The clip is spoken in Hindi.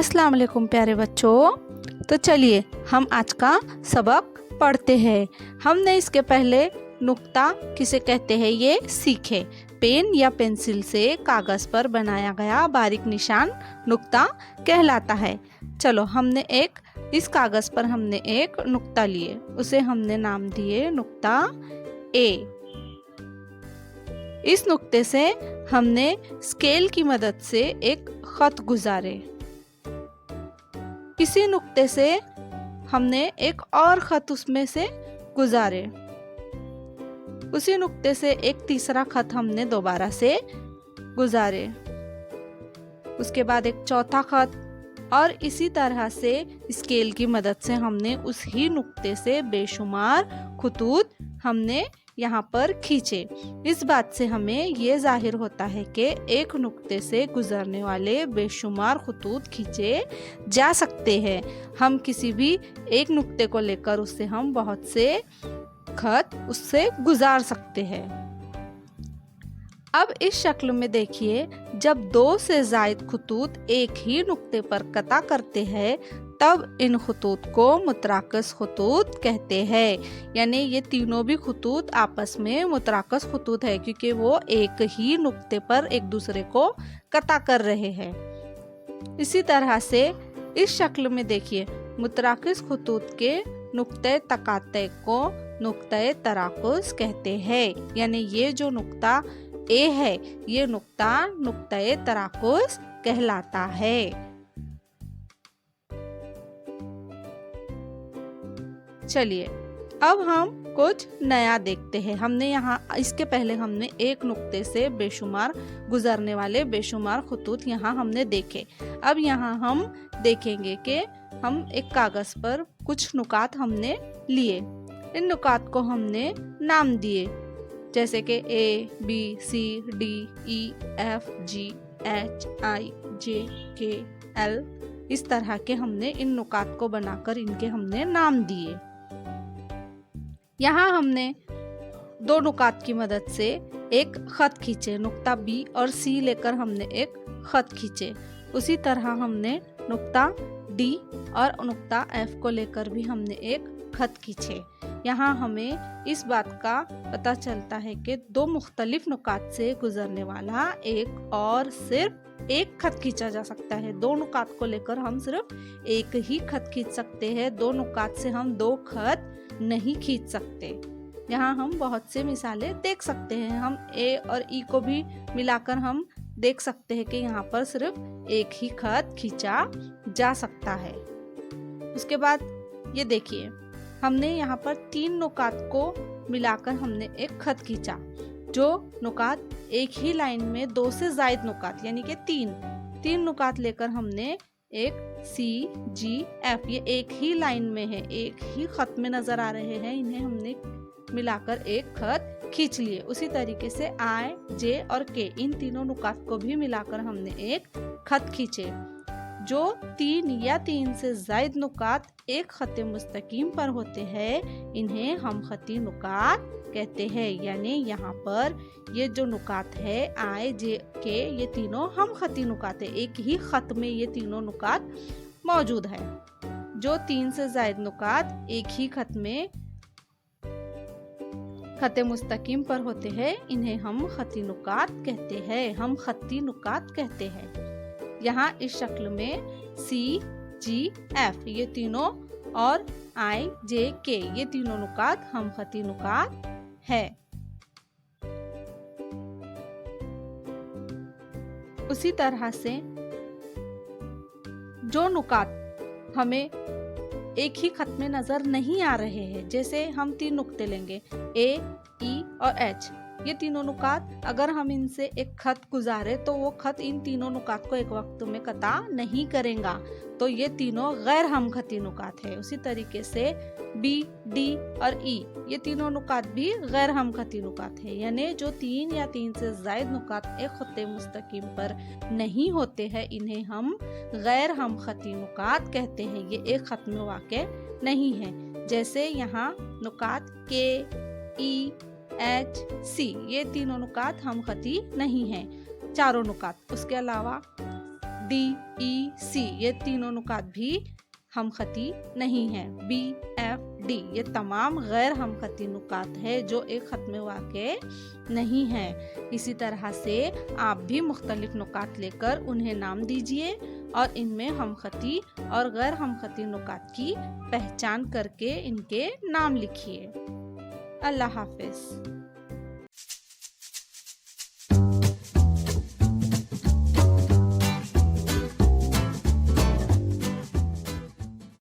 अस्सलाम वालेकुम प्यारे बच्चों। तो चलिए हम आज का सबक पढ़ते हैं। हमने इसके पहले नुक्ता किसे कहते हैं ये सीखे। पेन या पेंसिल से कागज़ पर बनाया गया बारीक निशान नुक्ता कहलाता है। चलो इस कागज़ पर हमने एक नुक्ता लिए, उसे हमने नाम दिए नुक्ता ए। इस नुक्ते से हमने स्केल की मदद से एक खत गुजारे। इसी नुक्ते से हमने एक और खत उसमें से गुजारे। उसी नुक्ते से एक तीसरा खत हमने दोबारा से गुजारे। उसके बाद एक चौथा खत, और इसी तरह से स्केल की मदद से हमने उस ही नुक्ते से बेशुमार खतूत हमने यहाँ पर खींचे। इस बात से हमें ये जाहिर होता है कि एक नुक्ते से गुजरने वाले बेशुमार खतूत खींचे जा सकते हैं। हम किसी भी एक नुक्ते को लेकर उससे हम बहुत से खत उससे गुजार सकते हैं। अब इस शक्ल में देखिए, जब दो से ज़ायद खतूत एक ही नुक्ते पर कता करते हैं तब इन खतूत को मुतराकस खतूत कहते हैं। यानी ये तीनों भी खतूत आपस में मुतराकस खतूत है, क्योंकि वो एक ही नुक्ते पर एक दूसरे को कता कर रहे हैं। इसी तरह से इस शक्ल में देखिए, मुतराकस खतूत के नुक्ते तकाते को नुक्ते तराकुस कहते हैं। यानी ये जो नुक्ता ए है, ये नुक्ता नुक्ते तराकुस कहलाता है। चलिए अब हम कुछ नया देखते हैं। इसके पहले हमने एक नुक्ते से बेशुमार गुजरने वाले बेशुमार खतूत यहाँ हमने देखे। अब यहाँ हम देखेंगे कि हम एक कागज पर कुछ नुकात हमने लिए। इन नुकात को हमने नाम दिए, जैसे कि ए, बी, सी, डी, ई, एफ, जी, एच, आई, जे, के, एल। इस तरह के हमने इन नुकात को बनाकर इनके हमने नाम दिए। यहाँ हमने दो नुकात की मदद से एक खत खींचे। नुक्ता बी और सी लेकर हमने एक खत खींचे। उसी तरह हमने नुक्ता डी और नुक्ता एफ को लेकर भी हमने एक खत खींचे। यहाँ हमें इस बात का पता चलता है कि दो मुख्तलिफ नुकात से गुजरने वाला एक और सिर्फ एक खत खींचा जा सकता है। दो नुकात को लेकर हम सिर्फ एक ही खत खींच सकते हैं। दो नुकात से हम दो खत नहीं खींच सकते। यहाँ हम बहुत से मिसालें देख सकते हैं। हम ए और ई को भी मिलाकर हम देख सकते हैं कि यहाँ पर सिर्फ एक ही खत खींचा जा सकता है। उसके बाद ये देखिए, हमने यहाँ पर तीन नुकात को मिलाकर हमने एक खत खींचा। जो नुकात एक ही लाइन में दो से ज़ायद नुकात यानी कि तीन नुकात लेकर हमने एक सी, जी, एफ, ये एक ही लाइन में है, एक ही खत में नजर आ रहे हैं। इन्हें हमने मिलाकर एक खत खींच लिए। उसी तरीके से आई, जे और के, इन तीनों नुकात को भी मिलाकर हमने एक खत खींचे। जो तीन या तीन से ज़ायद नुकात एक खत मुस्तकीम पर होते हैं, इन्हें हम खती नुकात कहते हैं। यानी यहाँ पर ये जो नुकात है आई, जे, के, ये तीनों हम खती नुकात है। एक ही खत में ये तीनों नुकात मौजूद है। जो तीन से ज़ायद नुकात एक ही खत में खत मुस्तकीम पर होते हैं, इन्हें हम खती नुकात कहते हैं। हम खती नुकात कहते हैं। यहाँ इस शक्ल में सी, जी, एफ ये तीनों और आई, जे, के ये तीनों नुकात हम खती नुकात है। उसी तरह से जो नुकात हमें एक ही खत में नजर नहीं आ रहे हैं, जैसे हम तीन नुक्ते लेंगे ए, ई और एच, ये तीनों नुकात अगर हम इनसे एक खत गुजारे तो वो खत इन तीनों नुकात को एक वक्त में कता नहीं करेगा, तो ये तीनों गैर हम खती नुकात है। उसी तरीके से बी, डी और ई ये तीनों नुकात भी गैर हम खती नुकात है। यानी जो तीन या तीन से ज़ायद नुकात एक खत मुस्तकीम पर नहीं होते हैं, इन्हें हम गैर हम खती नुकात कहते हैं। ये एक खत में वाक़े नहीं है। जैसे यहाँ नुकात के, ई, एच, सी ये तीनों नुकात हम खती नहीं हैं, चारों नुकात। उसके अलावा डी, ई, सी ये तीनों नुकात भी हमखती नहीं है। बी, एफ, डी ये तमाम गैर हमखती नुकात है जो एक खत में वाक़े नहीं है। इसी तरह से आप भी मुख्तलिफ नुकात लेकर उन्हें नाम दीजिए और इनमें हमखती और गैर हमखती नुकात की पहचान करके इनके नाम लिखिए। अल्लाह हाफ़िज़।